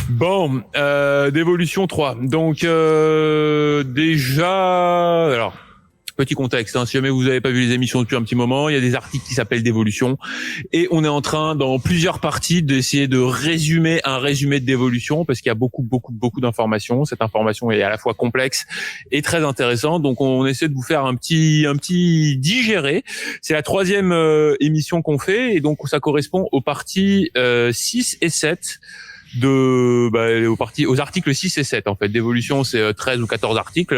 Bon, d'évolution 3. Donc déjà, alors petit contexte, hein, si jamais vous n'avez pas vu les émissions depuis un petit moment, il y a des articles qui s'appellent d'évolution et on est en train dans plusieurs parties d'essayer de résumer un résumé de d'évolution parce qu'il y a beaucoup d'informations. Cette information est à la fois complexe et très intéressante, donc on essaie de vous faire un petit digéré. C'est la troisième émission qu'on fait et donc ça correspond aux parties 6 et 7 aux articles 6 et 7 en fait. D'évolution, c'est 13 ou 14 articles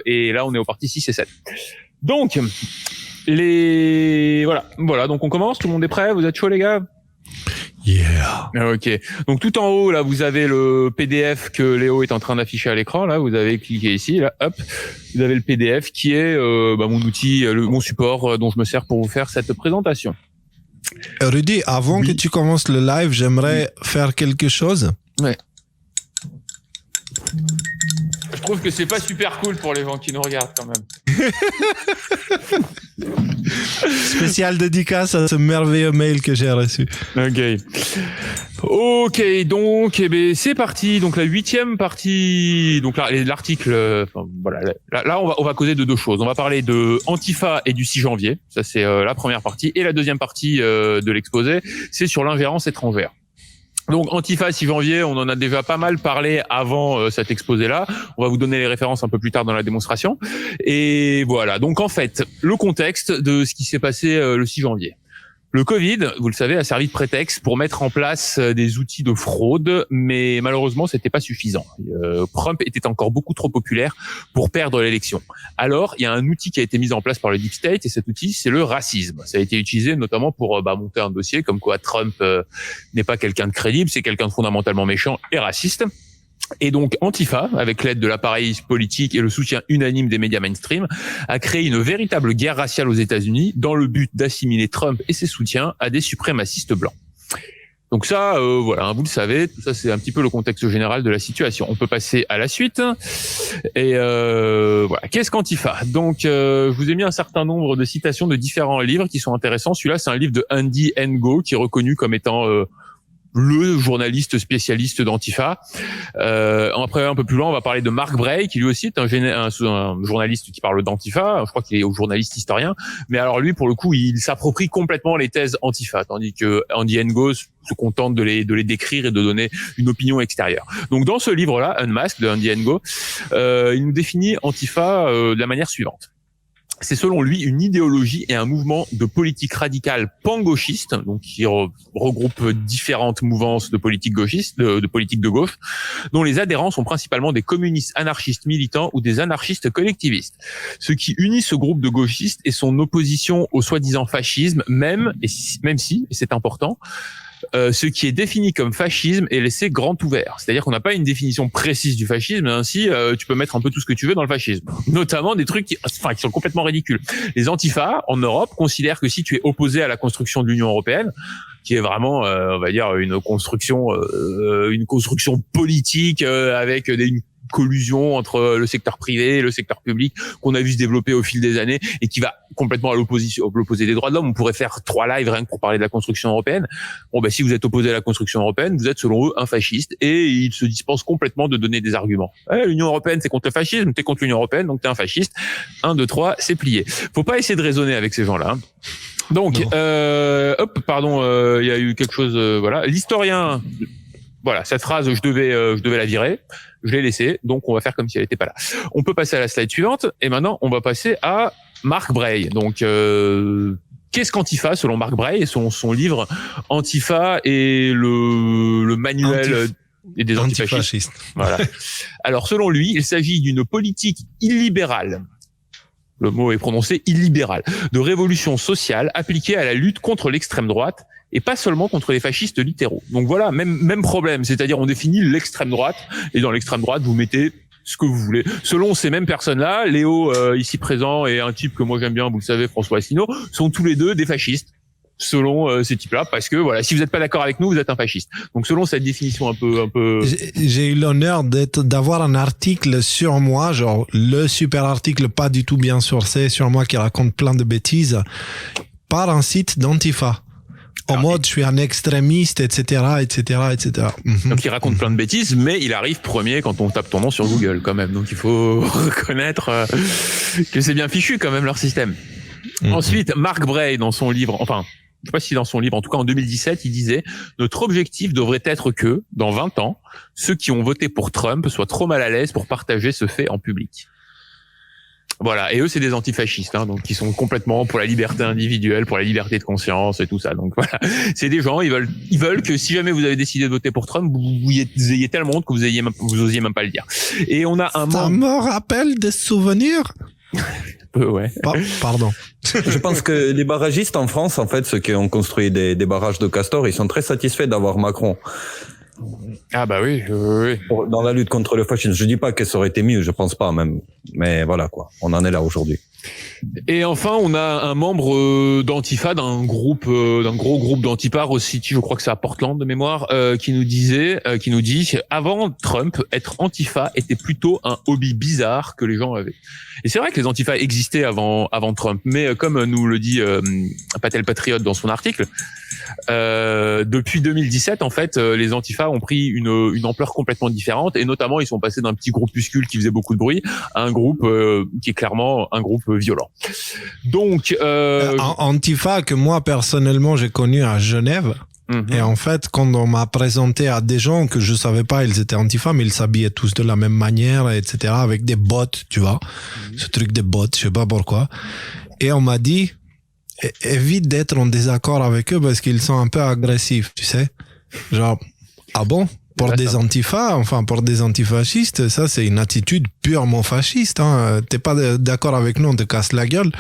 et là on est aux parties 6 et 7. Donc voilà, donc on commence, tout le monde est prêt, vous êtes chaud les gars? Yeah. OK. Donc tout en haut là, vous avez le PDF que Léo est en train d'afficher à l'écran là, vous avez cliqué ici là, hop. Vous avez le PDF qui est mon outil, mon support dont je me sers pour vous faire cette présentation. Rudy, avant que tu commences le live, j'aimerais faire quelque chose. Ouais. Je trouve que c'est pas super cool pour les gens qui nous regardent quand même. Spécial dédicace à ce merveilleux mail que j'ai reçu. Ok, donc c'est parti. Donc la 8e partie. Donc là, l'article. Là, on va causer de deux choses. On va parler de Antifa et du 6 janvier. Ça c'est la première partie. Et la deuxième partie de l'exposé, c'est sur l'ingérence étrangère. Donc Antifa 6 janvier, on en a déjà pas mal parlé avant cet exposé-là. On va vous donner les références un peu plus tard dans la démonstration. Et voilà, donc en fait, le contexte de ce qui s'est passé le 6 janvier. Le Covid, vous le savez, a servi de prétexte pour mettre en place des outils de fraude, mais malheureusement, c'était pas suffisant. Trump était encore beaucoup trop populaire pour perdre l'élection. Alors, il y a un outil qui a été mis en place par le Deep State, et cet outil, c'est le racisme. Ça a été utilisé notamment pour monter un dossier comme quoi Trump n'est pas quelqu'un de crédible, c'est quelqu'un de fondamentalement méchant et raciste. Et donc Antifa, avec l'aide de l'appareil politique et le soutien unanime des médias mainstream, a créé une véritable guerre raciale aux États-Unis dans le but d'assimiler Trump et ses soutiens à des suprémacistes blancs. Donc ça, voilà, vous le savez, tout ça c'est un petit peu le contexte général de la situation. On peut passer à la suite. Et voilà, qu'est-ce qu'Antifa? Donc, je vous ai mis un certain nombre de citations de différents livres qui sont intéressants. Celui-là, c'est un livre de Andy Ngo, qui est reconnu comme étant le journaliste spécialiste d'Antifa. Après, un peu plus loin, on va parler de Mark Bray, qui lui aussi est un journaliste qui parle d'Antifa. Je crois qu'il est journaliste historien. Mais alors lui, pour le coup, il s'approprie complètement les thèses Antifa, tandis que Andy Ngo se contente de les décrire et de donner une opinion extérieure. Donc dans ce livre-là, Unmasked de Andy Ngo, il nous définit Antifa de la manière suivante. C'est selon lui une idéologie et un mouvement de politique radicale pan-gauchiste, donc qui regroupe différentes mouvances de politique gauchiste, de politique de gauche, dont les adhérents sont principalement des communistes anarchistes militants ou des anarchistes collectivistes. Ce qui unit ce groupe de gauchistes est son opposition au soi-disant fascisme, même si, et c'est important, ce qui est défini comme fascisme est laissé grand ouvert. C'est-à-dire qu'on n'a pas une définition précise du fascisme, mais ainsi tu peux mettre un peu tout ce que tu veux dans le fascisme. Notamment des trucs qui sont complètement ridicules. Les antifas, en Europe, considèrent que si tu es opposé à la construction de l'Union européenne, qui est vraiment, on va dire, une construction politique avec une collusion entre le secteur privé et le secteur public qu'on a vu se développer au fil des années et qui va complètement à l'opposé des droits de l'homme. On pourrait faire 3 lives rien que pour parler de la construction européenne. Bon, si vous êtes opposé à la construction européenne, vous êtes selon eux un fasciste et ils se dispensent complètement de donner des arguments. L'Union européenne, c'est contre le fascisme, t'es contre l'Union européenne, donc t'es un fasciste. 1, 2, 3, c'est plié. Faut pas essayer de raisonner avec ces gens-là. Donc, il y a eu quelque chose, voilà. L'historien, voilà, cette phrase, je devais la virer. Je l'ai laissée, donc on va faire comme si elle n'était pas là. On peut passer à la slide suivante, et maintenant on va passer à Mark Bray. Donc, qu'est-ce qu'Antifa selon Mark Bray et selon son livre Antifa et le manuel des antifascistes. Voilà. Alors selon lui, il s'agit d'une politique illibérale. Le mot est prononcé illibéral, de révolution sociale appliquée à la lutte contre l'extrême droite et pas seulement contre les fascistes littéraux. Donc voilà, même problème, c'est-à-dire on définit l'extrême droite et dans l'extrême droite vous mettez ce que vous voulez. Selon ces mêmes personnes-là, Léo ici présent et un type que moi j'aime bien, vous le savez, François Asselineau, sont tous les deux des fascistes. Selon ces types-là, parce que voilà, si vous n'êtes pas d'accord avec nous, vous êtes un fasciste. Donc selon cette définition un peu. J'ai eu l'honneur d'avoir un article sur moi, genre le super article pas du tout bien sourcé sur moi qui raconte plein de bêtises, par un site d'Antifa. en mode je suis un extrémiste, etc., etc., etc. Donc il raconte plein de bêtises, mais il arrive premier quand on tape ton nom sur Google quand même. Donc il faut reconnaître que c'est bien fichu quand même leur système. Ensuite, Mark Bray dans son livre, enfin, je sais pas si dans son livre, en tout cas en 2017, il disait « Notre objectif devrait être que, dans 20 ans, ceux qui ont voté pour Trump soient trop mal à l'aise pour partager ce fait en public. » Voilà, et eux c'est des antifascistes, hein, donc qui sont complètement pour la liberté individuelle, pour la liberté de conscience et tout ça. Donc voilà, c'est des gens, ils veulent que si jamais vous avez décidé de voter pour Trump, vous ayez tellement honte que vous osiez même pas le dire. Et on a un membre... Ça me rappelle des souvenirs. Ouais. Pardon. Je pense que les barragistes en France, en fait, ceux qui ont construit des barrages de Castor, ils sont très satisfaits d'avoir Macron. Ah bah oui, oui. Dans la lutte contre le fascisme. Je dis pas que ça aurait été mieux, je pense pas même. Mais voilà quoi, on en est là aujourd'hui. Et enfin, on a un membre d'Antifa, d'un gros groupe d'Antifa, City, je crois que c'est à Portland de mémoire, qui nous dit, avant Trump, être Antifa était plutôt un hobby bizarre que les gens avaient. Et c'est vrai que les Antifa existaient avant Trump, mais comme nous le dit Patel Patriote dans son article, depuis 2017, en fait, les Antifa ont pris une ampleur complètement différente, et notamment ils sont passés d'un petit groupuscule qui faisait beaucoup de bruit à un groupe qui est clairement un groupe violent. Donc Antifa que moi personnellement j'ai connu à Genève. Et en fait, quand on m'a présenté à des gens que je savais pas, ils étaient antifa, mais ils s'habillaient tous de la même manière, etc., avec des bottes, tu vois. Ce truc des bottes, je sais pas pourquoi. Et on m'a dit, évite d'être en désaccord avec eux parce qu'ils sont un peu agressifs, tu sais. Genre, ah bon? Pour des antifas, enfin pour des antifascistes, ça c'est une attitude purement fasciste. Hein. T'es pas d'accord avec nous, on te casse la gueule.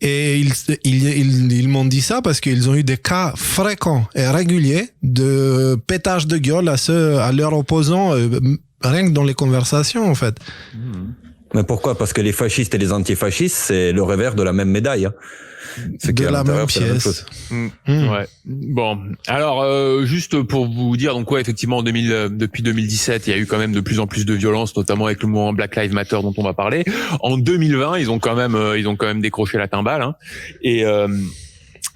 Et ils m'ont dit ça parce qu'ils ont eu des cas fréquents et réguliers de pétage de gueule à leurs opposants, rien que dans les conversations en fait. Mais pourquoi? Parce que les fascistes et les antifascistes, c'est le revers de la même médaille. Hein. De la même pièce. Ouais. Bon, alors juste pour vous dire, donc ouais, effectivement, depuis 2017, il y a eu quand même de plus en plus de violence, notamment avec le mouvement Black Lives Matter dont on va parler. En 2020, ils ont quand même décroché la timbale, hein, et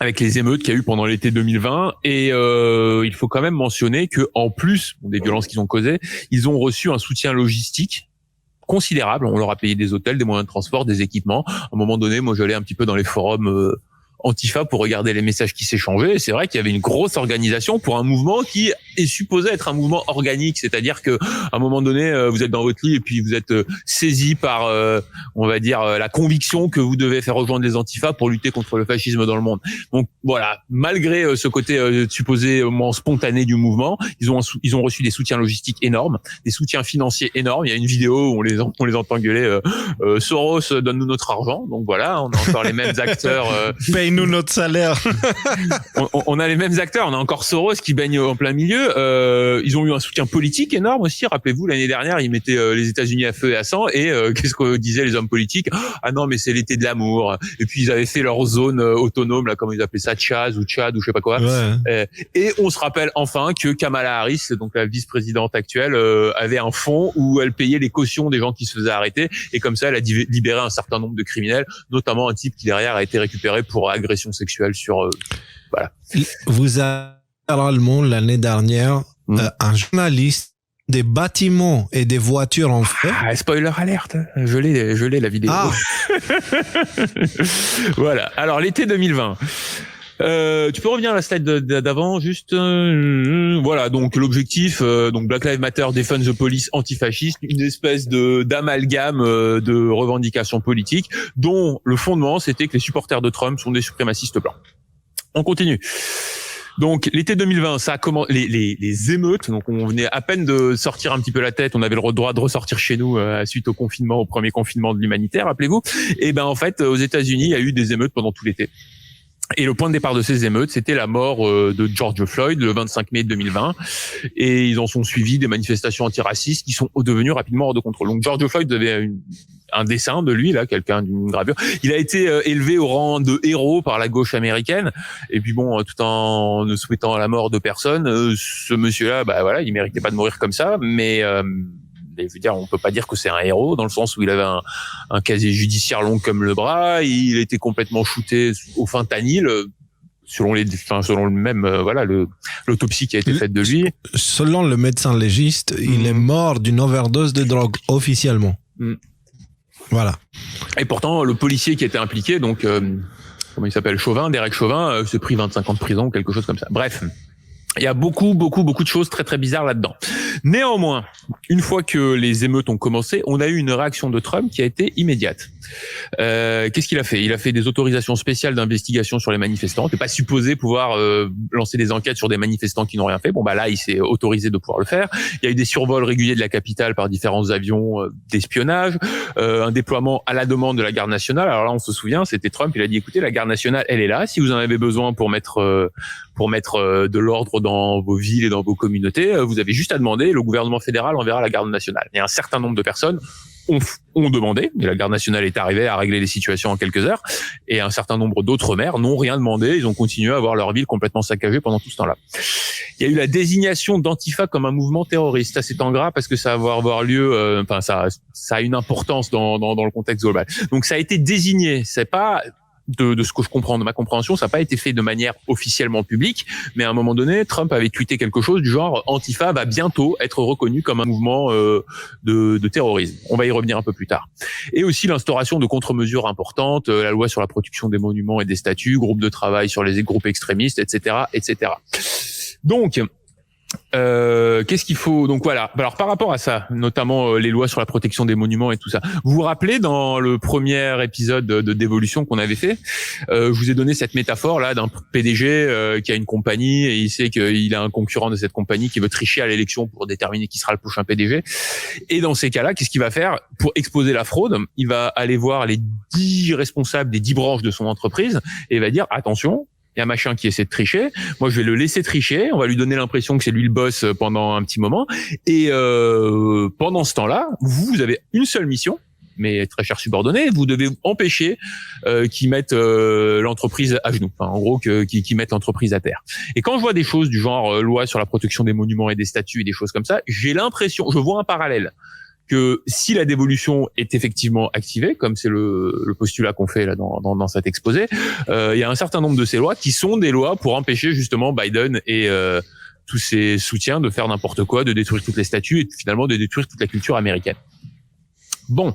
avec les émeutes qu'il y a eu pendant l'été 2020, et il faut quand même mentionner que en plus des violences qu'ils ont causées, ils ont reçu un soutien logistique considérable. On leur a payé des hôtels, des moyens de transport, des équipements. À un moment donné, moi, j'allais un petit peu dans les forums Antifa pour regarder les messages qui s'échangeaient. Et c'est vrai qu'il y avait une grosse organisation pour un mouvement qui est supposé être un mouvement organique. C'est-à-dire que à un moment donné, vous êtes dans votre lit et puis vous êtes saisi par, on va dire, la conviction que vous devez faire rejoindre les Antifa pour lutter contre le fascisme dans le monde. Donc voilà, malgré ce côté supposément spontané du mouvement, ils ont reçu des soutiens logistiques énormes, des soutiens financiers énormes. Il y a une vidéo où on les entend gueuler Soros, donne-nous notre argent. Donc voilà, on a encore les mêmes acteurs. Paye-nous notre salaire. on a les mêmes acteurs. On a encore Soros qui baigne en plein milieu. Ils ont eu un soutien politique énorme aussi. Rappelez-vous, l'année dernière, ils mettaient les États-Unis à feu et à sang. Et qu'est-ce que disaient les hommes politiques? Ah non, mais c'est l'été de l'amour. Et puis ils avaient fait leur zone autonome, là, comme ils appelaient ça, Tchad ou je sais pas quoi. Ouais. Et on se rappelle enfin que Kamala Harris, donc la vice-présidente actuelle, avait un fonds où elle payait les cautions des gens qui se faisaient arrêter. Et comme ça, elle a libéré un certain nombre de criminels, notamment un type qui derrière a été récupéré pour agression sexuelle sur voilà. Vous avez allemand l'année dernière un journaliste des bâtiments et des voitures en feu. Ah, spoiler alerte, je l'ai la vidéo. Ah. Voilà. Alors l'été 2020. Tu peux revenir à la slide d'avant, juste. Voilà, donc l'objectif, donc Black Lives Matter, Defund the Police, antifasciste, une espèce d'amalgame de revendications politiques, dont le fondement c'était que les supporters de Trump sont des suprémacistes blancs. On continue. Donc l'été 2020, ça a commencé les émeutes. Donc on venait à peine de sortir un petit peu la tête. On avait le droit de ressortir chez nous suite au confinement, au premier confinement de l'humanitaire, rappelez-vous. Et ben en fait, aux États-Unis, il y a eu des émeutes pendant tout l'été. Et le point de départ de ces émeutes, c'était la mort de George Floyd le 25 mai 2020. Et ils en sont suivis des manifestations antiracistes qui sont devenues rapidement hors de contrôle. Donc George Floyd avait un dessin de lui, là, quelqu'un d'une gravure. Il a été élevé au rang de héros par la gauche américaine. Et puis bon, tout en ne souhaitant la mort de personne, ce monsieur-là, bah voilà, il méritait pas de mourir comme ça. Mais je veux dire, on peut pas dire que c'est un héros dans le sens où il avait un casier judiciaire long comme le bras, il était complètement shooté au fentanyl. selon le même l'autopsie qui a été faite de lui. Selon le médecin légiste, il est mort d'une overdose de drogue officiellement. Voilà. Et pourtant le policier qui était impliqué, donc comment il s'appelle, Derek Chauvin, s'est pris 25 ans de prison, quelque chose comme ça. Bref. Il y a beaucoup de choses très très bizarres là-dedans. Néanmoins, une fois que les émeutes ont commencé, on a eu une réaction de Trump qui a été immédiate. Qu'est-ce qu'il a fait ? Il a fait des autorisations spéciales d'investigation sur les manifestants. Il n'est pas supposé pouvoir lancer des enquêtes sur des manifestants qui n'ont rien fait. Bon bah là, il s'est autorisé de pouvoir le faire. Il y a eu des survols réguliers de la capitale par différents avions d'espionnage, un déploiement à la demande de la garde nationale. Alors là, on se souvient, c'était Trump. Il a dit écoutez, la garde nationale, elle est là. Si vous en avez besoin pour mettre de l'ordre dans vos villes et dans vos communautés, vous avez juste à demander. Le gouvernement fédéral enverra la garde nationale. Et un certain nombre de personnes ont demandé, et la garde nationale est arrivée à régler les situations en quelques heures, et un certain nombre d'autres maires n'ont rien demandé, ils ont continué à avoir leur ville complètement saccagée pendant tout ce temps-là. Il y a eu la désignation d'Antifa comme un mouvement terroriste. Ça, c'est en gras parce que ça va avoir lieu, ça a une importance dans le contexte global. Donc ça a été désigné, c'est pas... De ce que je comprends, de ma compréhension, ça n'a pas été fait de manière officiellement publique, mais à un moment donné, Trump avait tweeté quelque chose du genre Antifa va bientôt être reconnu comme un mouvement de terrorisme. On va y revenir un peu plus tard. Et aussi l'instauration de contre-mesures importantes, la loi sur la protection des monuments et des statues, groupe de travail sur les groupes extrémistes, etc., etc. Donc qu'est-ce qu'il faut, donc voilà. Alors par rapport à ça, notamment les lois sur la protection des monuments et tout ça, vous vous rappelez dans le premier épisode de Dévolution qu'on avait fait, je vous ai donné cette métaphore là d'un PDG qui a une compagnie et il sait qu'il a un concurrent de cette compagnie qui veut tricher à l'élection pour déterminer qui sera le prochain PDG. Et dans ces cas-là, qu'est-ce qu'il va faire pour exposer la fraude ? Il va aller voir les 10 responsables des 10 branches de son entreprise et il va dire attention, il y a machin qui essaie de tricher, moi je vais le laisser tricher, on va lui donner l'impression que c'est lui le boss pendant un petit moment, et pendant ce temps-là, vous avez une seule mission, mais très cher subordonné, vous devez empêcher qu'ils mettent l'entreprise à genoux, enfin, en gros qu'ils mettent l'entreprise à terre. Et quand je vois des choses du genre loi sur la protection des monuments et des statues et des choses comme ça, j'ai l'impression, je vois un parallèle, que si la dévolution est effectivement activée, comme c'est le postulat qu'on fait là dans cet exposé, il y a un certain nombre de ces lois qui sont des lois pour empêcher justement Biden et tous ses soutiens de faire n'importe quoi, de détruire toutes les statues et finalement de détruire toute la culture américaine. Bon,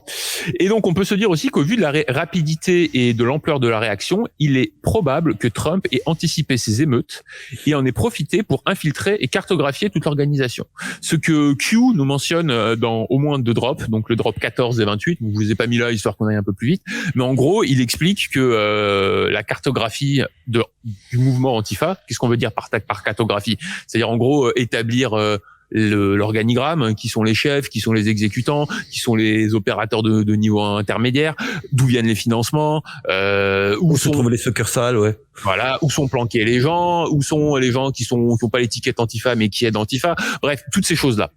et donc on peut se dire aussi qu'au vu de la rapidité et de l'ampleur de la réaction, il est probable que Trump ait anticipé ces émeutes et en ait profité pour infiltrer et cartographier toute l'organisation. Ce que Q nous mentionne dans au moins 2 drops, donc le drop 14 et 28, je vous ai pas mis là histoire qu'on aille un peu plus vite, mais en gros il explique que la cartographie du mouvement Antifa, qu'est-ce qu'on veut dire par cartographie ? C'est-à-dire en gros établir l'organigramme, qui sont les chefs, qui sont les exécutants, qui sont les opérateurs de niveau intermédiaire, d'où viennent les financements, où se trouvent les succursales, ouais. Voilà, où sont planqués les gens, où sont les gens qui ont pas l'étiquette Antifa mais qui aident Antifa. Bref, toutes ces choses-là.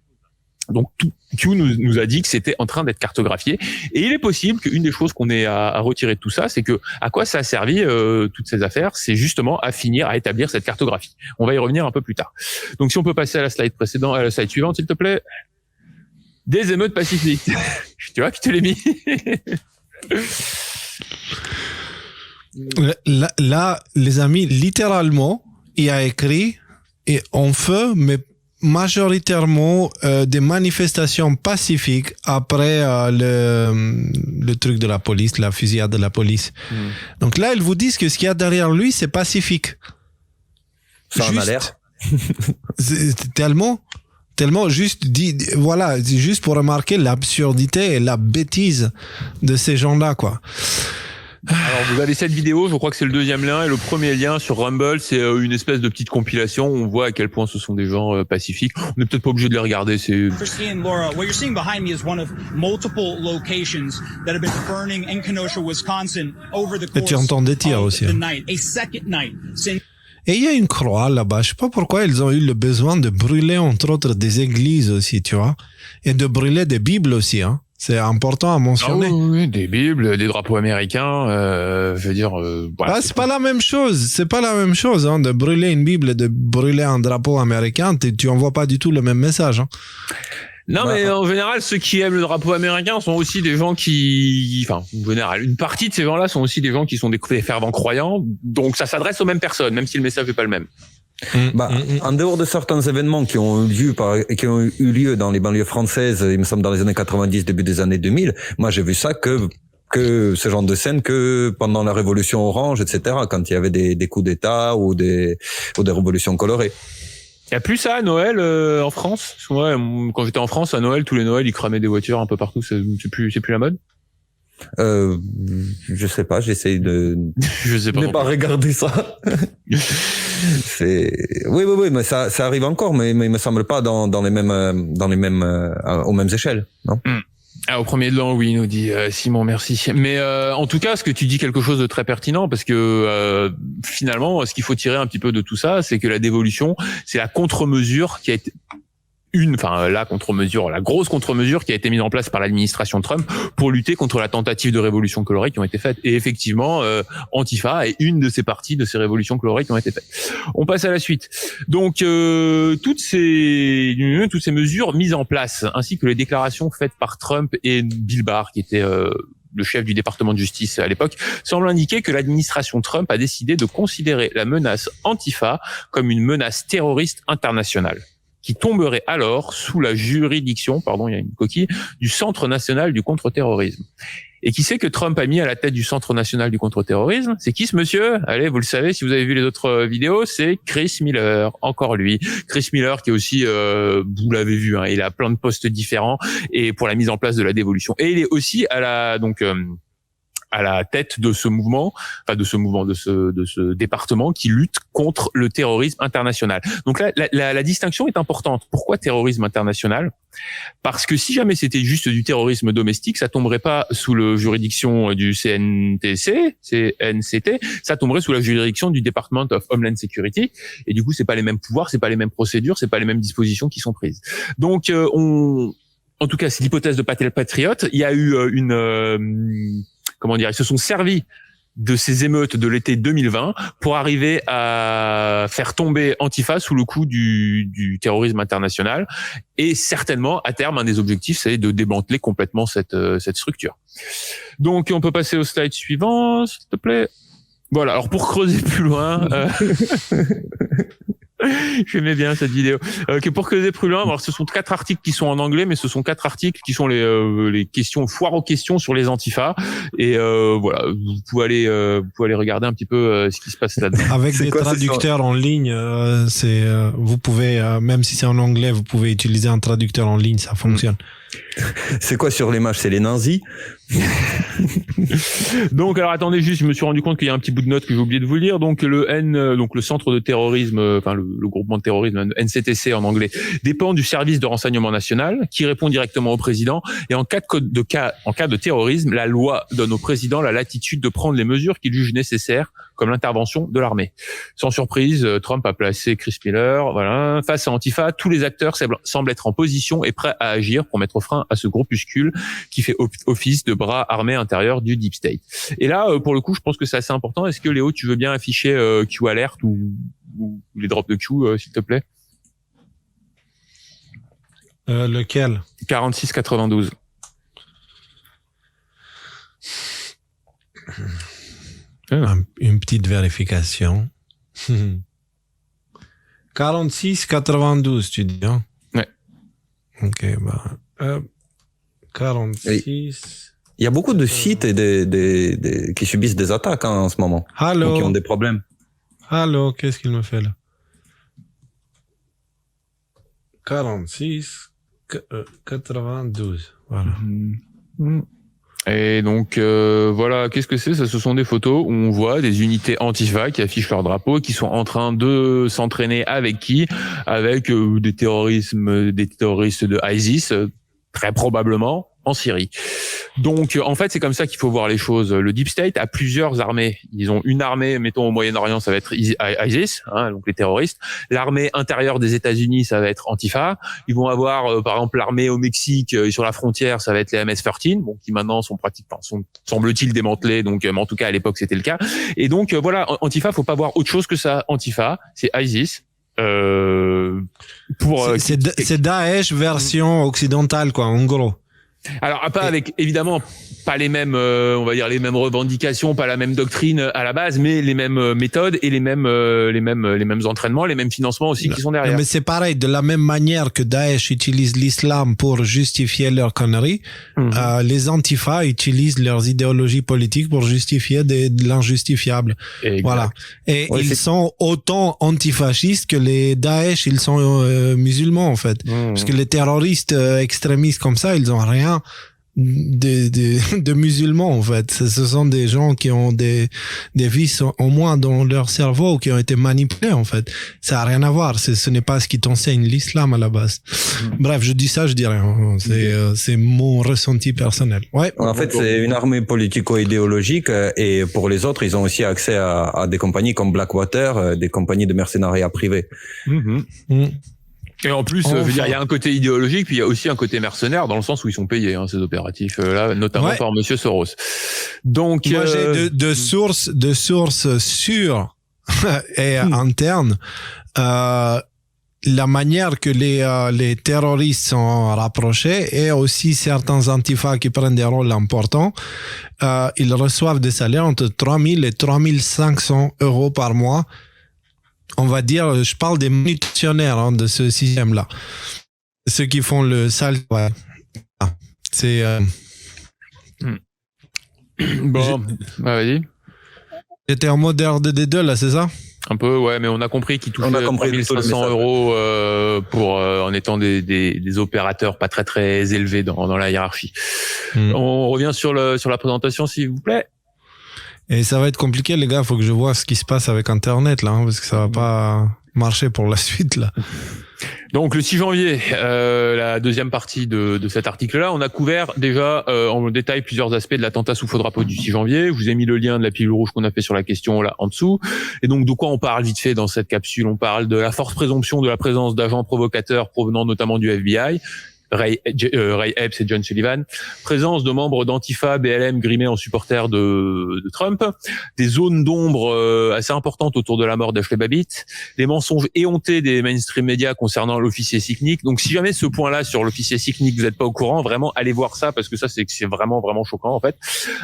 Donc Q nous a dit que c'était en train d'être cartographié, et il est possible qu'une des choses qu'on ait à retirer de tout ça, c'est que à quoi ça a servi toutes ces affaires, c'est justement à finir à établir cette cartographie. On va y revenir un peu plus tard. Donc si on peut passer à la slide précédente, à la slide suivante s'il te plaît. Des émeutes pacifiques. Tu vois que je te l'ai mis. Là, les amis, littéralement, il y a écrit et en feu, mais majoritairement des manifestations pacifiques après le truc de la police, la fusillade de la police. Donc là, ils vous disent que ce qu'il y a derrière lui, c'est pacifique. Ça en a l'air. C'est tellement juste voilà, juste pour remarquer l'absurdité et la bêtise de ces gens-là, quoi. Alors vous avez cette vidéo, je crois que c'est le 2e lien, et le premier lien sur Rumble, c'est une espèce de petite compilation où on voit à quel point ce sont des gens pacifiques. On n'est peut-être pas obligé de les regarder, c'est... Christine, Laura, what you're seeing behind me is one of multiple locations that have been burning in Kenosha, Wisconsin over the course of the night. A second night since... Et il y a une croix là-bas. Je sais pas pourquoi ils ont eu le besoin de brûler, entre autres, des églises aussi, tu vois. Et de brûler des bibles aussi, hein. C'est important à mentionner. Ah oui, des bibles, des drapeaux américains, je veux dire... voilà, c'est pas la même chose. C'est pas la même chose, hein, de brûler une bible et de brûler un drapeau américain. Tu envoies pas du tout le même message, hein. Non, mais en général, ceux qui aiment le drapeau américain sont aussi des gens en général, une partie de ces gens-là sont aussi des gens qui sont des fervents croyants. Donc, ça s'adresse aux mêmes personnes, même si le message n'est pas le même. En dehors de certains événements qui ont eu lieu dans les banlieues françaises, il me semble dans les années 90, début des années 2000, moi j'ai vu ça que ce genre de scène que pendant la Révolution orange, etc., quand il y avait des coups d'État ou des révolutions colorées. Il y a plus ça à Noël en France. Ouais, quand j'étais en France à Noël, tous les Noëls ils cramaient des voitures un peu partout. C'est plus la mode. Je sais pas. J'essaye de ne pas regarder ça. Oui, mais ça arrive encore, mais il me semble pas dans les mêmes aux mêmes échelles, non? Au premier de l'an, oui, nous dit Simon, merci. Mais en tout cas, ce que tu dis quelque chose de très pertinent, parce que finalement, ce qu'il faut tirer un petit peu de tout ça, c'est que la dévolution, c'est la contre-mesure qui a été la grosse contre-mesure qui a été mise en place par l'administration Trump pour lutter contre la tentative de révolution colorée qui ont été faites. Et effectivement, Antifa est une de ces parties de ces révolutions colorées qui ont été faites. On passe à la suite. Donc, toutes ces mesures mises en place, ainsi que les déclarations faites par Trump et Bill Barr, qui était le chef du département de justice à l'époque, semble indiquer que l'administration Trump a décidé de considérer la menace Antifa comme une menace terroriste internationale, qui tomberait alors sous la juridiction, il y a une coquille, du Centre national du contre-terrorisme. Et qui c'est que Trump a mis à la tête du Centre national du contre-terrorisme? C'est qui ce monsieur? Allez, vous le savez, si vous avez vu les autres vidéos, c'est Chris Miller, encore lui. Chris Miller qui est aussi, vous l'avez vu, il a plein de postes différents et pour la mise en place de la dévolution. Et il est aussi à la tête de ce mouvement, de ce département qui lutte contre le terrorisme international. Donc là, la distinction est importante. Pourquoi terrorisme international? Parce que si jamais c'était juste du terrorisme domestique, ça tomberait pas sous la juridiction du CNCT, ça tomberait sous la juridiction du Department of Homeland Security. Et du coup, c'est pas les mêmes pouvoirs, c'est pas les mêmes procédures, c'est pas les mêmes dispositions qui sont prises. Donc, en tout cas, c'est l'hypothèse de Patriote. Il y a eu ils se sont servis de ces émeutes de l'été 2020 pour arriver à faire tomber Antifa sous le coup du terrorisme international. Et certainement, à terme, un des objectifs, c'est de démanteler complètement cette structure. Donc, on peut passer au slide suivant, s'il te plaît. Voilà. Alors, pour creuser plus loin, j'aimais bien cette vidéo. Que pour creuser plus loin, alors ce sont 4 articles qui sont en anglais, mais ce sont 4 articles qui sont les questions, foire aux questions sur les Antifa. Et voilà, vous pouvez aller regarder un petit peu ce qui se passe là-dedans. Avec des traducteurs en ligne, vous pouvez, même si c'est en anglais, vous pouvez utiliser un traducteur en ligne, ça fonctionne. C'est quoi sur l'image? C'est les nazis? Donc, alors attendez juste, je me suis rendu compte qu'il y a un petit bout de note que j'ai oublié de vous lire. Donc le centre de terrorisme, le groupement de terrorisme, NCTC en anglais, dépend du service de renseignement national qui répond directement au président. Et en cas de terrorisme, la loi donne au président la latitude de prendre les mesures qu'il juge nécessaires, comme l'intervention de l'armée. Sans surprise, Trump a placé Chris Miller, voilà, face à Antifa. Tous les acteurs semblent être en position et prêts à agir pour mettre frein à ce groupuscule qui fait office de bras armés intérieurs du Deep State. Et là, pour le coup, je pense que c'est assez important. Est-ce que Léo, tu veux bien afficher Q Alert ou les drops de Q, s'il te plaît? Lequel? 4692. Une petite vérification. 46-92, tu dis, hein? Ouais. Ok, 46. Il y a beaucoup de sites et qui subissent des attaques en ce moment. Allô? Qui ont des problèmes. Allô, qu'est-ce qu'il me fait là? 46, 92. Voilà. Et donc voilà, qu'est-ce que c'est? Ça, ce sont des photos où on voit des unités Antifa qui affichent leur drapeau, qui sont en train de s'entraîner avec qui? Avec des terroristes de ISIS, très probablement en Syrie. Donc, en fait, c'est comme ça qu'il faut voir les choses. Le Deep State a plusieurs armées. Ils ont une armée, mettons au Moyen-Orient, ça va être ISIS, donc les terroristes. L'armée intérieure des États-Unis, ça va être Antifa. Ils vont avoir, par exemple, l'armée au Mexique sur la frontière, ça va être les MS-13, qui maintenant sont semble-t-il démantelés. Donc, mais en tout cas, à l'époque, c'était le cas. Et donc, voilà, Antifa, faut pas voir autre chose que ça. Antifa, c'est ISIS C'est Daesh version occidentale, quoi, en gros. Alors pas avec évidemment pas les mêmes on va dire les mêmes revendications, pas la même doctrine à la base, mais les mêmes méthodes et les mêmes entraînements, les mêmes financements aussi qui sont derrière. Mais c'est pareil, de la même manière que Daesh utilise l'islam pour justifier leurs conneries, les Antifa utilisent leurs idéologies politiques pour justifier de l'injustifiable. Exact. Voilà. Et ils sont autant antifascistes que les Daesh, ils sont musulmans en fait. Parce que les terroristes extrémistes comme ça, ils ont rien de musulmans en fait. Ce sont des gens qui ont des vices au moins dans leur cerveau, qui ont été manipulés en fait. Ça a rien à voir. Ce n'est pas ce qui t'enseigne l'islam à la base. Bref, je dis ça, je dis rien. C'est mon ressenti personnel. Ouais. En fait, c'est une armée politico-idéologique et pour les autres, ils ont aussi accès à des compagnies comme Blackwater, des compagnies de mercenariat privées. Et en plus, je veux dire, il y a un côté idéologique, puis il y a aussi un côté mercenaire, dans le sens où ils sont payés, ces opératifs là, notamment par Monsieur Soros. Donc, moi j'ai de sources sûres et internes. La manière que les terroristes sont rapprochés et aussi certains antifas qui prennent des rôles importants, ils reçoivent des salaires entre 3 000 et 3 500 euros par mois. On va dire, je parle des manutentionnaires de ce système-là. Ceux qui font le sale. Ouais. C'est... Bon, vas-y. J'étais en mode RDD2, là, c'est ça? Un peu, ouais, mais on a compris qu'ils touchaient 3500 euros pour en étant des opérateurs pas très très élevés dans la hiérarchie. On revient sur la présentation, s'il vous plaît. Et ça va être compliqué, les gars. Faut que je vois ce qui se passe avec Internet, là, parce que ça va pas marcher pour la suite, là. Donc, le 6 janvier, la deuxième partie de cet article-là, on a couvert déjà en détail plusieurs aspects de l'attentat sous faux drapeau du 6 janvier. Je vous ai mis le lien de la pilule rouge qu'on a fait sur la question là en dessous. Et donc, de quoi on parle vite fait dans cette capsule? On parle de la forte présomption de la présence d'agents provocateurs provenant notamment du FBI. Ray Epps et John Sullivan, présence de membres d'Antifa, BLM grimés en supporters de Trump, des zones d'ombre assez importantes autour de la mort d'Ashley Babbitt, des mensonges éhontés des mainstream médias concernant l'officier Sicknick. Donc si jamais ce point-là sur l'officier Sicknick vous n'êtes pas au courant, vraiment allez voir ça parce que ça c'est vraiment vraiment choquant en fait.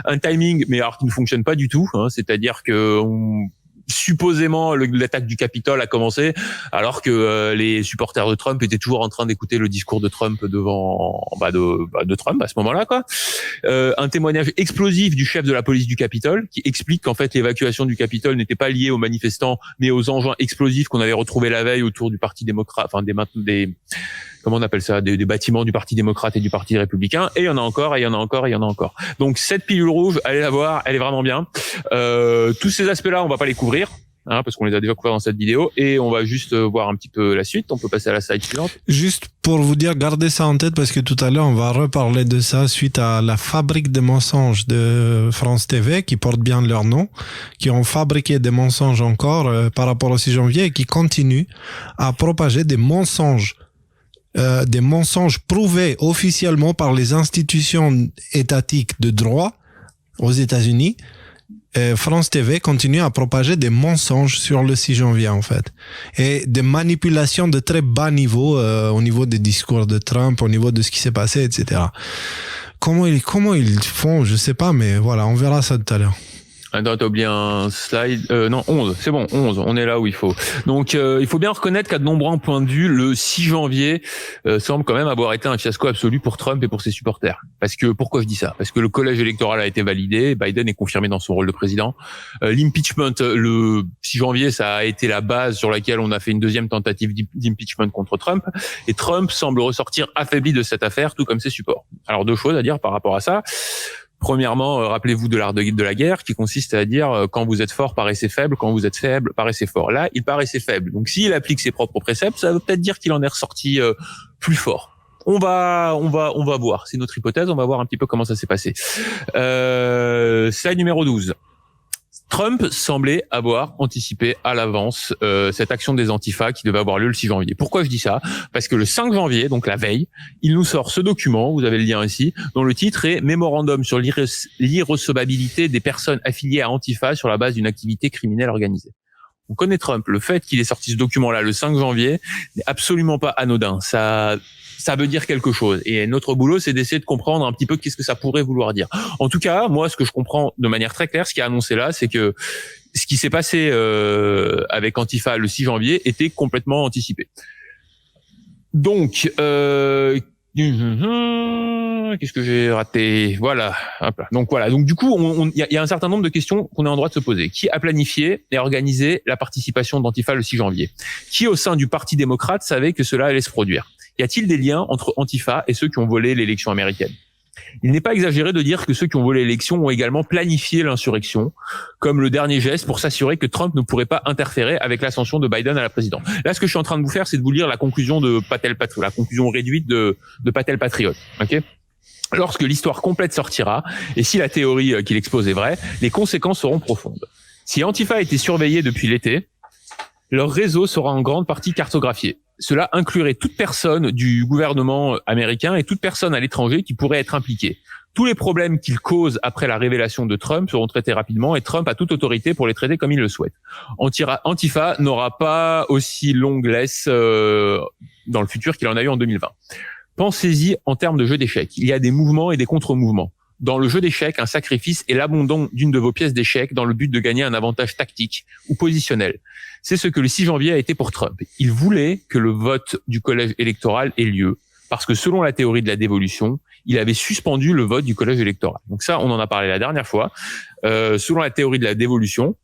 Un timing mais alors qui ne fonctionne pas du tout, c'est-à-dire que supposément l'attaque du Capitole a commencé alors que les supporters de Trump étaient toujours en train d'écouter le discours de Trump devant de Trump à ce moment-là quoi. Un témoignage explosif du chef de la police du Capitole qui explique qu'en fait l'évacuation du Capitole n'était pas liée aux manifestants mais aux engins explosifs qu'on avait retrouvés la veille autour du Parti démocrate, enfin des comment on appelle ça, des bâtiments du Parti démocrate et du Parti républicain, et il y en a encore, et il y en a encore, et il y en a encore. Donc cette pilule rouge, allez la voir, elle est vraiment bien. Tous ces aspects-là, on va pas les couvrir, parce qu'on les a déjà couverts dans cette vidéo, et on va juste voir un petit peu la suite. On peut passer à la slide suivante. Juste pour vous dire, gardez ça en tête, parce que tout à l'heure, on va reparler de ça suite à la fabrique de mensonges de France TV, qui porte bien leur nom, qui ont fabriqué des mensonges encore par rapport au 6 janvier, et qui continuent à propager des mensonges prouvés officiellement par les institutions étatiques de droit aux États-Unis. France TV continue à propager des mensonges sur le 6 janvier en fait, et des manipulations de très bas niveau au niveau des discours de Trump, au niveau de ce qui s'est passé, etc. Comment ils font, je sais pas, mais voilà, on verra ça tout à l'heure. Attends, t'as oublié un slide. Non, 11. C'est bon, 11. On est là où il faut. Donc, il faut bien reconnaître qu'à de nombreux points de vue, le 6 janvier semble quand même avoir été un fiasco absolu pour Trump et pour ses supporters. Parce que, pourquoi je dis ça? Parce que le collège électoral a été validé, Biden est confirmé dans son rôle de président. L'impeachment, le 6 janvier, ça a été la base sur laquelle on a fait une deuxième tentative d'impeachment contre Trump. Et Trump semble ressortir affaibli de cette affaire, tout comme ses supports. Alors, deux choses à dire par rapport à ça. Premièrement, rappelez-vous de l'art de la guerre qui consiste à dire quand vous êtes fort, paraissez faible, quand vous êtes faible, paraissez fort. Là, il paraissait faible. Donc s'il applique ses propres préceptes, ça veut peut-être dire qu'il en est ressorti plus fort. On va voir. C'est notre hypothèse, on va voir un petit peu comment ça s'est passé. Slide numéro 12. Trump semblait avoir anticipé à l'avance cette action des Antifa qui devait avoir lieu le 6 janvier. Pourquoi je dis ça? Parce que le 5 janvier, donc la veille, il nous sort ce document, vous avez le lien ici, dont le titre est « Mémorandum sur l'irrecevabilité des personnes affiliées à Antifa sur la base d'une activité criminelle organisée ». On connaît Trump. Le fait qu'il ait sorti ce document-là le 5 janvier n'est absolument pas anodin. Ça veut dire quelque chose. Et notre boulot, c'est d'essayer de comprendre un petit peu qu'est-ce que ça pourrait vouloir dire. En tout cas, moi, ce que je comprends de manière très claire, ce qui est annoncé là, c'est que ce qui s'est passé avec Antifa le 6 janvier était complètement anticipé. Donc, qu'est-ce que j'ai raté? Voilà. Donc voilà. Donc du coup, il y a un certain nombre de questions qu'on est en droit de se poser. Qui a planifié et organisé la participation d'Antifa le 6 janvier? Qui au sein du Parti démocrate savait que cela allait se produire? Y a-t-il des liens entre Antifa et ceux qui ont volé l'élection américaine? Il n'est pas exagéré de dire que ceux qui ont volé l'élection ont également planifié l'insurrection comme le dernier geste pour s'assurer que Trump ne pourrait pas interférer avec l'ascension de Biden à la présidence. Là, ce que je suis en train de vous faire, c'est de vous lire la conclusion de Patel Patriot, la conclusion réduite de Patel Patriot. Ok ? Lorsque l'histoire complète sortira, et si la théorie qu'il expose est vraie, les conséquences seront profondes. Si Antifa a été surveillé depuis l'été, leur réseau sera en grande partie cartographié. Cela inclurait toute personne du gouvernement américain et toute personne à l'étranger qui pourrait être impliquée. Tous les problèmes qu'ils causent après la révélation de Trump seront traités rapidement et Trump a toute autorité pour les traiter comme il le souhaite. Antifa n'aura pas aussi longue laisse dans le futur qu'il en a eu en 2020. Pensez-y en termes de jeu d'échecs. Il y a des mouvements et des contre-mouvements. Dans le jeu d'échecs, un sacrifice est l'abandon d'une de vos pièces d'échecs dans le but de gagner un avantage tactique ou positionnel. C'est ce que le 6 janvier a été pour Trump. Il voulait que le vote du collège électoral ait lieu parce que selon la théorie de la dévolution, il avait suspendu le vote du collège électoral. Donc ça, on en a parlé la dernière fois. Selon la théorie de la dévolution,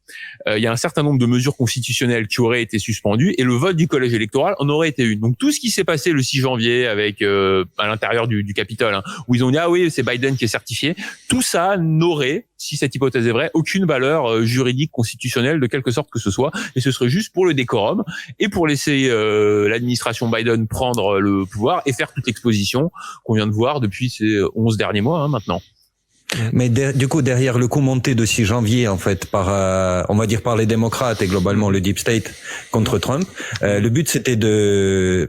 il y a un certain nombre de mesures constitutionnelles qui auraient été suspendues et le vote du collège électoral en aurait été une. Donc tout ce qui s'est passé le 6 janvier avec à l'intérieur du Capitole, hein, où ils ont dit ah oui c'est Biden qui est certifié, tout ça n'aurait, si cette hypothèse est vraie, aucune valeur juridique constitutionnelle de quelque sorte que ce soit, et ce serait juste pour le décorum et pour laisser l'administration Biden prendre le pouvoir et faire toute l'exposition qu'on vient de voir depuis ces 11 derniers mois maintenant. Mais du coup, derrière le coup monté de 6 janvier, en fait, on va dire par les démocrates et globalement le deep state contre Trump, le but c'était de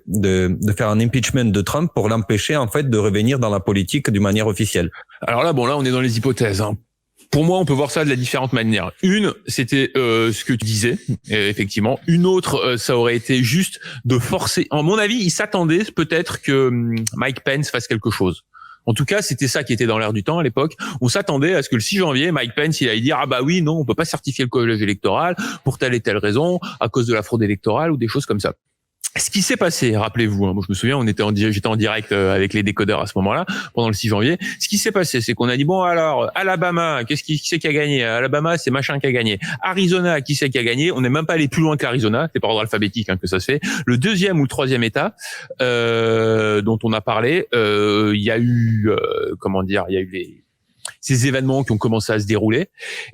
faire un impeachment de Trump pour l'empêcher en fait de revenir dans la politique d'une manière officielle. Alors là, on est dans les hypothèses. Hein. Pour moi, on peut voir ça de la différente manière. Une, c'était ce que tu disais, effectivement. Une autre, ça aurait été juste de forcer. À mon avis, ils s'attendaient peut-être que Mike Pence fasse quelque chose. En tout cas, c'était ça qui était dans l'air du temps à l'époque. On s'attendait à ce que le 6 janvier, Mike Pence, il allait dire « Ah bah oui, non, on peut pas certifier le collège électoral pour telle et telle raison, à cause de la fraude électorale ou des choses comme ça. » Ce qui s'est passé, rappelez-vous, hein, moi je me souviens, j'étais en direct avec les décodeurs à ce moment-là, pendant le 6 janvier. Ce qui s'est passé, c'est qu'on a dit bon alors Alabama, qui c'est qui a gagné? Alabama, c'est machin qui a gagné. Arizona, qui c'est qui a gagné? On n'est même pas allé plus loin que l'Arizona, c'est par ordre alphabétique que ça se fait. Le deuxième ou le troisième État dont on a parlé, il y a eu ces événements qui ont commencé à se dérouler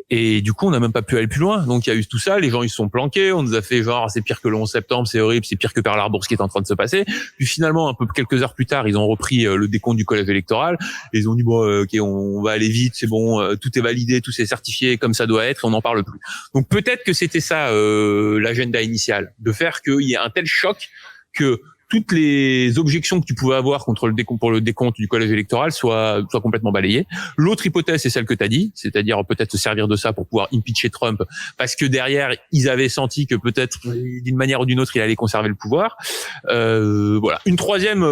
et du coup on n'a même pas pu aller plus loin. Donc il y a eu tout ça, les gens ils se sont planqués, on nous a fait genre c'est pire que le 11 septembre, c'est horrible, c'est pire que Pearl Harbor ce qui est en train de se passer. Puis finalement quelques heures plus tard, ils ont repris le décompte du collège électoral et ils ont dit bon OK, on va aller vite, c'est bon, tout est validé, tout est certifié comme ça doit être, on n'en parle plus. Donc peut-être que c'était ça l'agenda initial, de faire qu'il y ait un tel choc que toutes les objections que tu pouvais avoir contre pour le décompte du collège électoral soient complètement balayées. L'autre hypothèse, c'est celle que tu as dit, c'est-à-dire peut-être se servir de ça pour pouvoir impeacher Trump, parce que derrière, ils avaient senti que peut-être d'une manière ou d'une autre, il allait conserver le pouvoir. Voilà. Une troisième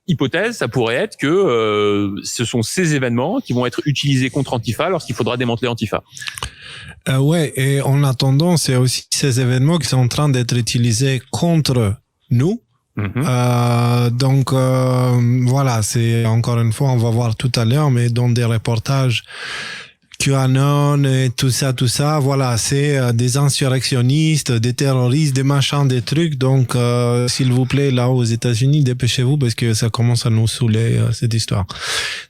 hypothèse, ça pourrait être que ce sont ces événements qui vont être utilisés contre Antifa lorsqu'il faudra démanteler Antifa. Ouais, et en attendant, c'est aussi ces événements qui sont en train d'être utilisés contre nous. Donc voilà, c'est encore une fois, on va voir tout à l'heure, mais dans des reportages QAnon et tout ça, voilà, c'est des insurrectionnistes, des terroristes, des machins, des trucs. Donc s'il vous plaît, là aux États-Unis, dépêchez-vous parce que ça commence à nous saouler cette histoire.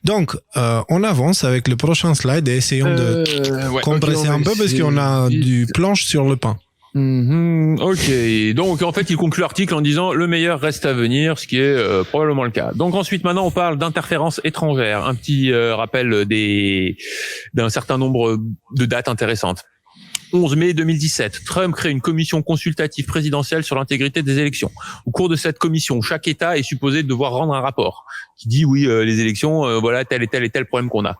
Donc on avance avec le prochain slide et essayons de compresser un peu parce qu'on a du planche sur le pain. Ok, donc en fait il conclut l'article en disant le meilleur reste à venir, ce qui est probablement le cas. Donc ensuite maintenant on parle d'interférences étrangères, un petit rappel d'un certain nombre de dates intéressantes. 11 mai 2017, Trump crée une commission consultative présidentielle sur l'intégrité des élections. Au cours de cette commission, chaque État est supposé devoir rendre un rapport qui dit oui les élections voilà tel et tel problème qu'on a.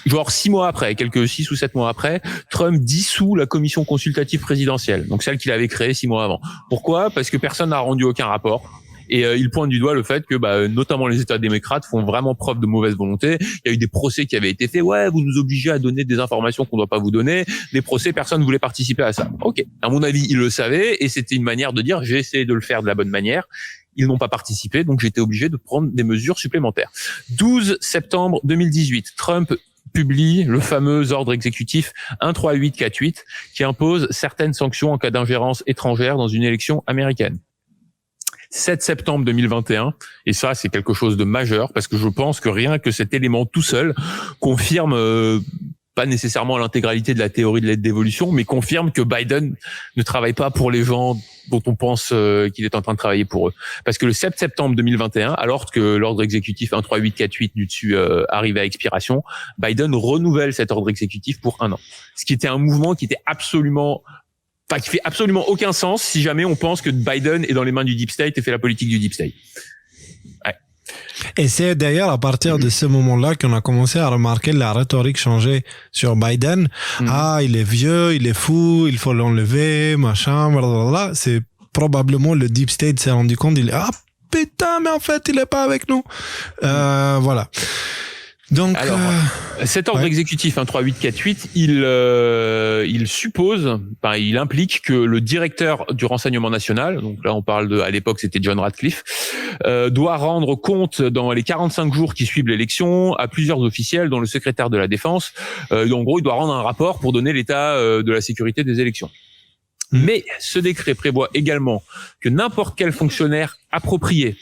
genre 6 ou 7 mois après, Trump dissout la commission consultative présidentielle, donc celle qu'il avait créée 6 mois avant. Pourquoi ? Parce que personne n'a rendu aucun rapport. Et il pointe du doigt le fait que notamment les États démocrates font vraiment preuve de mauvaise volonté. Il y a eu des procès qui avaient été faits. Ouais, vous nous obligez à donner des informations qu'on ne doit pas vous donner. Des procès, personne ne voulait participer à ça. Ok. À mon avis, ils le savaient et c'était une manière de dire j'ai essayé de le faire de la bonne manière. Ils n'ont pas participé, donc j'étais obligé de prendre des mesures supplémentaires. 12 septembre 2018, Trump publie le fameux ordre exécutif 13848 qui impose certaines sanctions en cas d'ingérence étrangère dans une élection américaine. 7 septembre 2021, et ça c'est quelque chose de majeur parce que je pense que rien que cet élément tout seul confirme pas nécessairement l'intégralité de la théorie de l'aide d'évolution, mais confirme que Biden ne travaille pas pour les gens dont on pense qu'il est en train de travailler pour eux. Parce que le 7 septembre 2021, alors que l'ordre exécutif 13848 du dessus arrive à expiration, Biden renouvelle cet ordre exécutif pour 1 an. Ce qui était un mouvement qui était qui fait absolument aucun sens si jamais on pense que Biden est dans les mains du Deep State et fait la politique du Deep State. Ouais. Et c'est d'ailleurs à partir de ce moment-là qu'on a commencé à remarquer la rhétorique changer sur Biden. Ah, il est vieux, il est fou, il faut l'enlever, machin, blablabla. C'est probablement le Deep State s'est rendu compte, putain, mais en fait, il est pas avec nous. Voilà. Donc, alors, cet ordre exécutif 13848, il suppose, il implique que le directeur du renseignement national, donc là on parle à l'époque c'était John Ratcliffe, doit rendre compte dans les 45 jours qui suivent l'élection à plusieurs officiels, dont le secrétaire de la Défense. En gros, il doit rendre un rapport pour donner l'état de la sécurité des élections. Mais ce décret prévoit également que n'importe quel fonctionnaire approprié,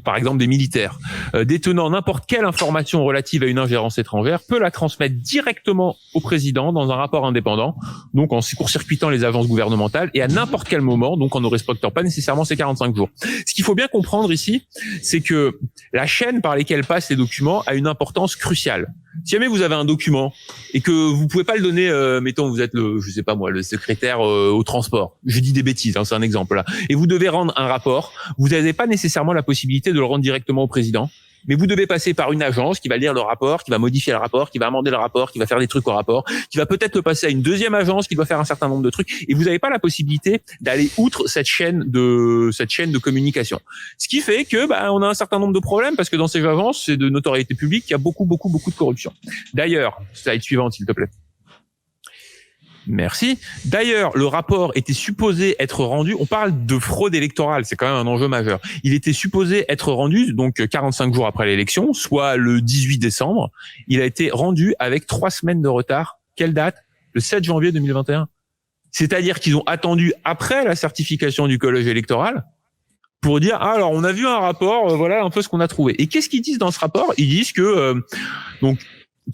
par exemple des militaires, détenant n'importe quelle information relative à une ingérence étrangère, peut la transmettre directement au président dans un rapport indépendant, donc en court-circuitant les agences gouvernementales et à n'importe quel moment, donc en ne respectant pas nécessairement ces 45 jours. Ce qu'il faut bien comprendre ici, c'est que la chaîne par laquelle passent les documents a une importance cruciale. Si jamais vous avez un document et que vous pouvez pas le donner, mettons vous êtes le secrétaire au transport, je dis des bêtises, c'est un exemple là, et vous devez rendre un rapport, vous n'avez pas nécessairement la possibilité de le rendre directement au président, mais vous devez passer par une agence qui va lire le rapport, qui va modifier le rapport, qui va amender le rapport, qui va faire des trucs au rapport, qui va peut-être le passer à une deuxième agence qui doit faire un certain nombre de trucs, et vous n'avez pas la possibilité d'aller outre cette chaîne de communication. Ce qui fait que on a un certain nombre de problèmes parce que dans ces agences, c'est de notoriété publique, il y a beaucoup de corruption. D'ailleurs, slide suivante s'il te plaît. Merci. D'ailleurs, le rapport était supposé être rendu, on parle de fraude électorale, c'est quand même un enjeu majeur. Il était supposé être rendu, donc 45 jours après l'élection, soit le 18 décembre. Il a été rendu avec 3 semaines de retard. Quelle date ? Le 7 janvier 2021. C'est-à-dire qu'ils ont attendu après la certification du collège électoral pour dire, alors on a vu un rapport, voilà un peu ce qu'on a trouvé. Et qu'est-ce qu'ils disent dans ce rapport ? Ils disent que,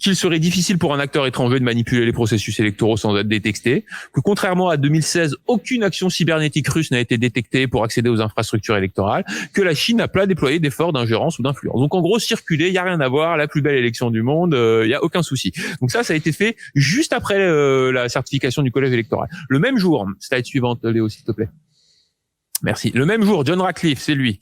qu'il serait difficile pour un acteur étranger de manipuler les processus électoraux sans être détecté, que contrairement à 2016, aucune action cybernétique russe n'a été détectée pour accéder aux infrastructures électorales, que la Chine n'a pas déployé d'efforts d'ingérence ou d'influence. Donc en gros, circuler, il y a rien à voir, la plus belle élection du monde, il y a aucun souci. Donc ça a été fait juste après la certification du collège électoral. Le même jour, slide suivante Léo s'il te plaît. Merci. Le même jour, John Ratcliffe, c'est lui,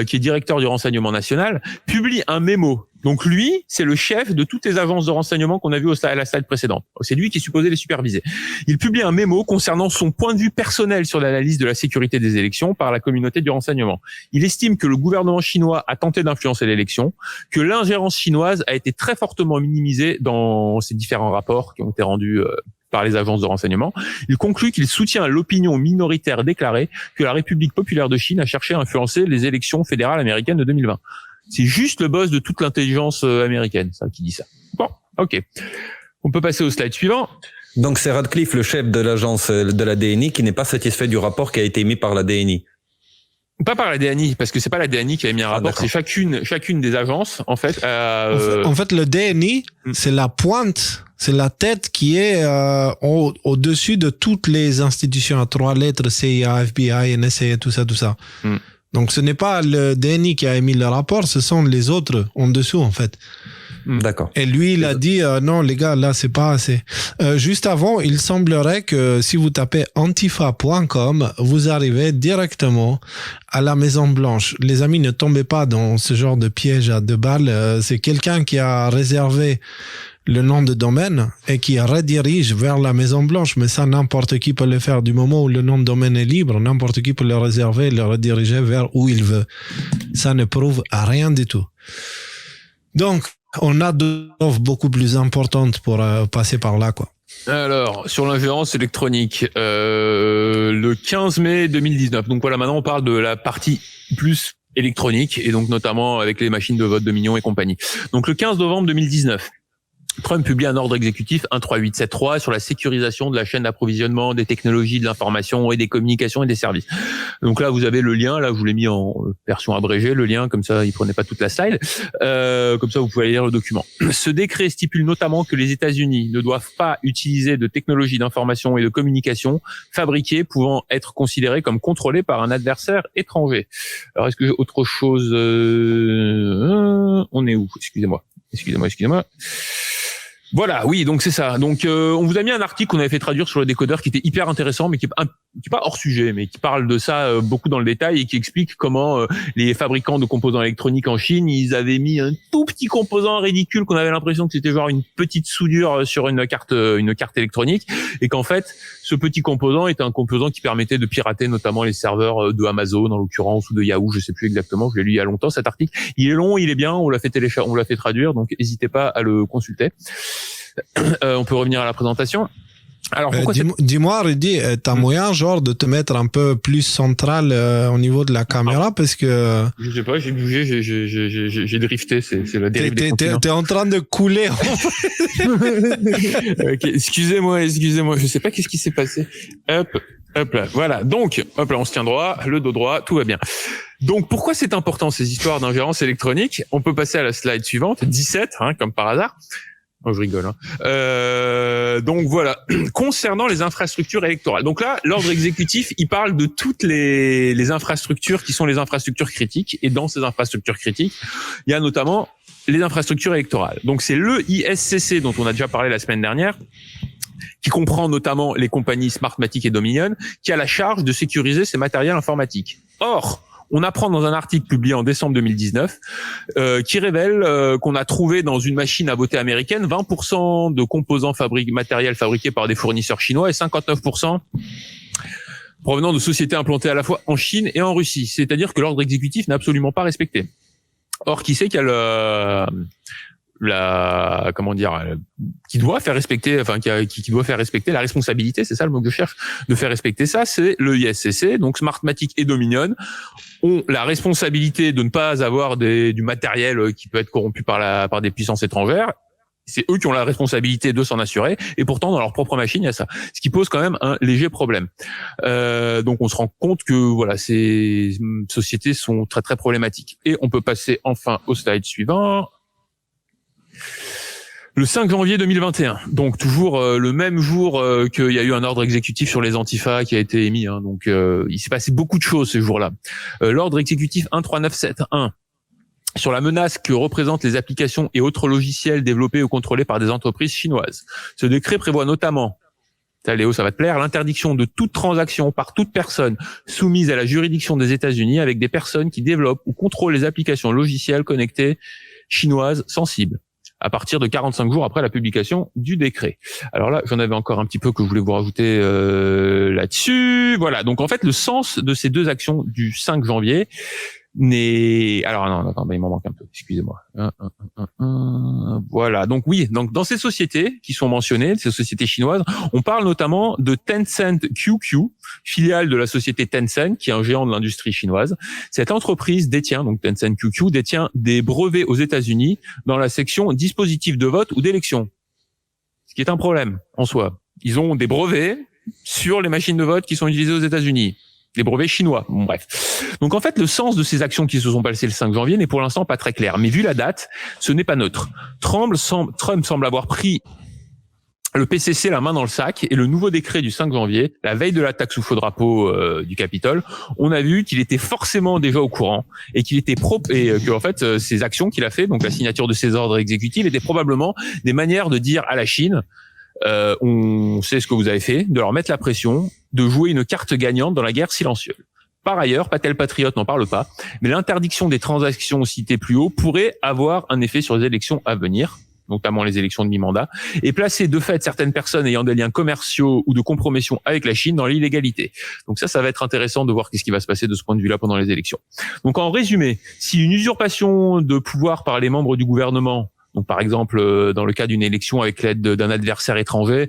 qui est directeur du renseignement national, publie un mémo. Donc lui, c'est le chef de toutes les agences de renseignement qu'on a vu à la slide précédente. C'est lui qui est supposé les superviser. Il publie un mémo concernant son point de vue personnel sur l'analyse de la sécurité des élections par la communauté du renseignement. Il estime que le gouvernement chinois a tenté d'influencer l'élection, que l'ingérence chinoise a été très fortement minimisée dans ces différents rapports qui ont été rendus par les agences de renseignement. Il conclut qu'il soutient l'opinion minoritaire déclarée que la République populaire de Chine a cherché à influencer les élections fédérales américaines de 2020. C'est juste le boss de toute l'intelligence américaine, ça, qui dit ça. Bon, ok. On peut passer au slide suivant. Donc c'est Ratcliffe, le chef de l'agence de la DNI, qui n'est pas satisfait du rapport qui a été émis par la DNI. Pas par la DNI, parce que c'est pas la DNI qui a émis un rapport, c'est chacune des agences, en fait. En fait, le DNI, c'est la pointe, c'est la tête qui est au-dessus de toutes les institutions à 3 lettres, CIA, FBI, NSA, tout ça. Donc ce n'est pas le DNI qui a émis le rapport, ce sont les autres en dessous, en fait. D'accord. Et lui, il a dit non les gars, là c'est pas assez. Juste avant, il semblerait que si vous tapez antifa.com, vous arrivez directement à la Maison Blanche. Les amis, ne tombez pas dans ce genre de piège à 2 balles. C'est quelqu'un qui a réservé le nom de domaine et qui redirige vers la Maison Blanche. Mais ça, n'importe qui peut le faire. Du moment où le nom de domaine est libre, n'importe qui peut le réserver et le rediriger vers où il veut. Ça ne prouve à rien du tout. Donc, on a deux offres beaucoup plus importantes pour passer par là, quoi. Alors, sur l'ingérence électronique, le 15 mai 2019. Donc voilà, maintenant on parle de la partie plus électronique et donc notamment avec les machines de vote de Mignon et compagnie. Donc le 15 novembre 2019. Trump publie un ordre exécutif 13873 sur la sécurisation de la chaîne d'approvisionnement des technologies de l'information et des communications et des services. Donc là, vous avez le lien. Là, je vous l'ai mis en version abrégée, le lien, comme ça, il prenait pas toute la slide. Comme ça, vous pouvez lire le document. Ce décret stipule notamment que les États-Unis ne doivent pas utiliser de technologies d'information et de communication fabriquées pouvant être considérées comme contrôlées par un adversaire étranger. Alors, est-ce que j'ai autre chose On est où ? Excusez-moi. Voilà, oui, donc c'est ça. Donc on vous a mis un article qu'on avait fait traduire sur le décodeur qui était hyper intéressant, mais qui est pas hors sujet, mais qui parle de ça beaucoup dans le détail et qui explique comment les fabricants de composants électroniques en Chine, ils avaient mis un tout petit composant ridicule qu'on avait l'impression que c'était genre une petite soudure sur une carte électronique, et qu'en fait ce petit composant était un composant qui permettait de pirater notamment les serveurs de Amazon en l'occurrence ou de Yahoo, je sais plus exactement, je l'ai lu il y a longtemps cet article. Il est long, il est bien, on l'a fait traduire, donc n'hésitez pas à le consulter. On peut revenir à la présentation. Alors dis-moi Rudy, t'as moyen genre de te mettre un peu plus central au niveau de la caméra parce que je sais pas, j'ai bougé, j'ai drifté, c'est la dérive des continents. T'es en train de couler. Okay, excusez-moi, je sais pas qu'est-ce qui s'est passé. Hop là, voilà. Donc, hop là, on se tient droit, le dos droit, tout va bien. Donc, pourquoi c'est important ces histoires d'ingérence électronique ? On peut passer à la slide suivante, 17, comme par hasard. Oh, je rigole. Donc voilà, concernant les infrastructures électorales. Donc là, l'ordre exécutif, il parle de toutes les infrastructures qui sont les infrastructures critiques. Et dans ces infrastructures critiques, il y a notamment les infrastructures électorales. Donc c'est le ISCC dont on a déjà parlé la semaine dernière, qui comprend notamment les compagnies Smartmatic et Dominion, qui a la charge de sécuriser ces matériels informatiques. Or, on apprend dans un article publié en décembre 2019 qui révèle qu'on a trouvé dans une machine à voter américaine 20% de composants matériels fabriqués par des fournisseurs chinois et 59% provenant de sociétés implantées à la fois en Chine et en Russie. C'est-à-dire que l'ordre exécutif n'est absolument pas respecté. Or, qui c'est qui a qui doit faire respecter, qui doit faire respecter la responsabilité, c'est ça le mot que je cherche, de faire respecter ça, c'est le ISCC. Donc Smartmatic et Dominion ont la responsabilité de ne pas avoir du matériel qui peut être corrompu par des puissances étrangères. C'est eux qui ont la responsabilité de s'en assurer, et pourtant dans leur propre machine il y a ça, ce qui pose quand même un léger problème. Donc on se rend compte que voilà, ces sociétés sont très très problématiques. Et on peut passer enfin au slide suivant. Le 5 janvier 2021, donc toujours le même jour qu'il y a eu un ordre exécutif sur les Antifa qui a été émis. Donc il s'est passé beaucoup de choses ce jour-là. L'ordre exécutif 13971 sur la menace que représentent les applications et autres logiciels développés ou contrôlés par des entreprises chinoises. Ce décret prévoit notamment, Léo, ça va te plaire, l'interdiction de toute transaction par toute personne soumise à la juridiction des États-Unis avec des personnes qui développent ou contrôlent les applications logicielles connectées chinoises sensibles, à partir de 45 jours après la publication du décret. Alors là, j'en avais encore un petit peu que je voulais vous rajouter là-dessus. Voilà, donc en fait, le sens de ces deux actions du 5 janvier n'est... Alors non, attends, il m'en manque un peu, excusez-moi. Voilà, donc oui, donc dans ces sociétés qui sont mentionnées, ces sociétés chinoises, on parle notamment de Tencent QQ, filiale de la société Tencent, qui est un géant de l'industrie chinoise. Cette entreprise détient, donc Tencent QQ, détient des brevets aux États-Unis dans la section dispositifs de vote ou d'élection. Ce qui est un problème en soi. Ils ont des brevets sur les machines de vote qui sont utilisées aux États-Unis. Des brevets chinois. Bon, bref. Donc en fait, le sens de ces actions qui se sont passées le 5 janvier n'est pour l'instant pas très clair. Mais vu la date, ce n'est pas neutre. Trump semble avoir pris le PCC la main dans le sac, et le nouveau décret du 5 janvier, la veille de l'attaque sous feu drapeau du Capitole, on a vu qu'il était forcément déjà au courant et qu'il était et que en fait ces actions qu'il a fait, donc la signature de ces ordres exécutifs, étaient probablement des manières de dire à la Chine on sait ce que vous avez fait, de leur mettre la pression, de jouer une carte gagnante dans la guerre silencieuse. Par ailleurs, Patel Patriote n'en parle pas, mais l'interdiction des transactions citées plus haut pourrait avoir un effet sur les élections à venir. notamment les élections de mi-mandat, et placer de fait certaines personnes ayant des liens commerciaux ou de compromission avec la Chine dans l'illégalité. Donc ça va être intéressant de voir qu'est-ce qui va se passer de ce point de vue-là pendant les élections. Donc en résumé, si une usurpation de pouvoir par les membres du gouvernement, donc par exemple dans le cas d'une élection avec l'aide d'un adversaire étranger,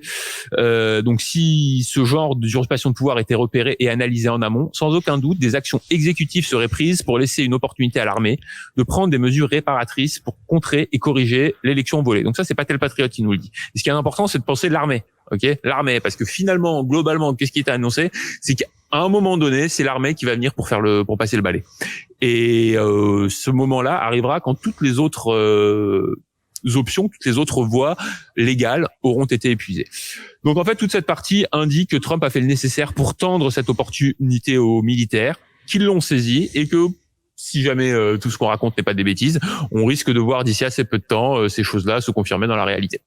donc si ce genre d'usurpation de pouvoir était repéré et analysé en amont, sans aucun doute des actions exécutives seraient prises pour laisser une opportunité à l'armée de prendre des mesures réparatrices pour contrer et corriger l'élection volée. Donc ça, c'est pas tel patriote qui nous le dit. Et ce qui est important, c'est de penser l'armée. Ok, l'armée, parce que finalement, globalement, qu'est-ce qui est annoncé, c'est qu'à un moment donné, c'est l'armée qui va venir pour passer le balai. Et ce moment-là arrivera quand toutes les autres options, toutes les autres voies légales auront été épuisées. Donc en fait, toute cette partie indique que Trump a fait le nécessaire pour tendre cette opportunité aux militaires, qu'ils l'ont saisi et que si jamais tout ce qu'on raconte n'est pas des bêtises, on risque de voir d'ici assez peu de temps ces choses-là se confirmer dans la réalité.